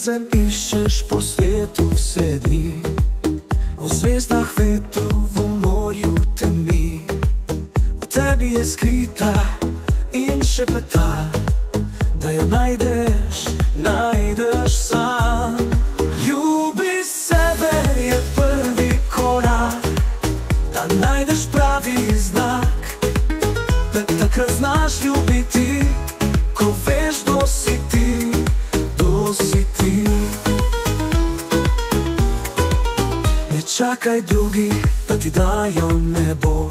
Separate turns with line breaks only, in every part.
ljubezen iščeš po svetu vse dni, v zvezdah, vetru, v morju temi. V tebi je skrita in šepeta, da jo najdeš sam. Ljubi sebe je prvi korak, da najdeš pravi znak, da takrat znaš ljubiti, ko veš, kdo si ti, kdo si ti. Ne čakaj drugih, da ti dajo nebo,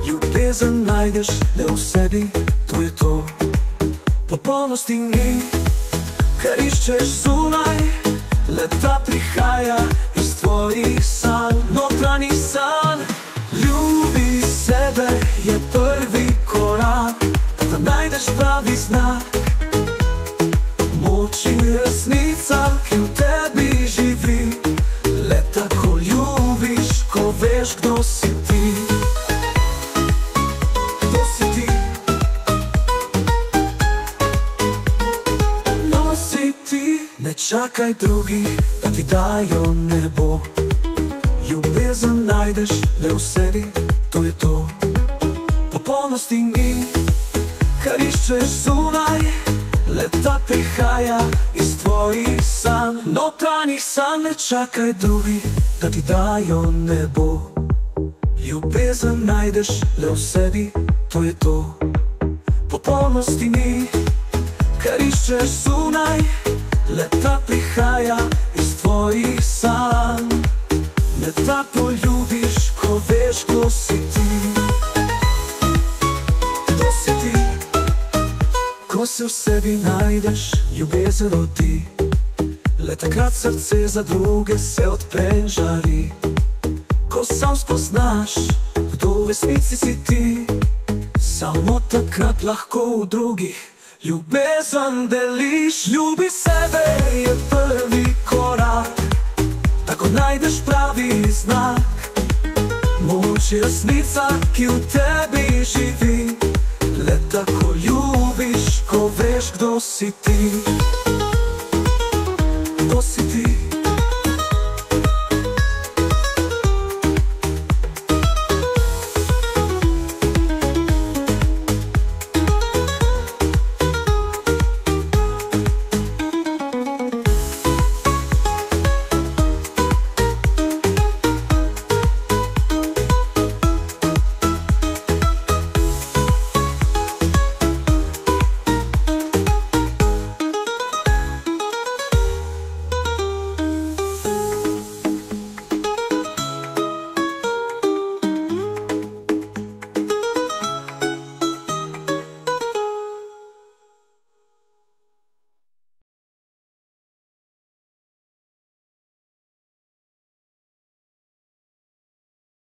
ljubezen najdeš le v sebi, to je to. Popolnosti ni, kar iščeš zunaj, le ta prihaja iz tvojih sanj, notranjih sanj. Ljubi sebe je prvi korak, da najdeš pravi znak, moč in resnica, ki v tebi živi. Le tako ljubiš, ko veš, kdo si ti, kdo si ti. Nosi ti, ne čakaj drugih, da ti dajo nebo, ljubezen najdeš le v sebi, to je to. Popolnosti ni, kar iščeš zunaj, le ta prihaja iz tvojih sanj, notranjih sanj. Ne čakaj drugih, da ti dajo nebo, ljubezen najdeš le v sebi, to je to. Popolnosti ni, kar iščeš zunaj, le ta prihaja iz tvojih sanj. Ne da poljubiš, ko veš, kdo si ti, kdo si ti. Ko se v sebi najdeš, ljubezen rodi, le takrat srce za druge se odpre in žari. Ko sam spoznaš, kdo v resnici si ti, samo takrat lahko v drugih ljubezen deliš. Ljubi sebe je prvi korak, tako najdeš pravi znak, moč je resnica, ki v tebi živi. Le tako ljubiš, ko veš, kdo si ti, kdo si ti.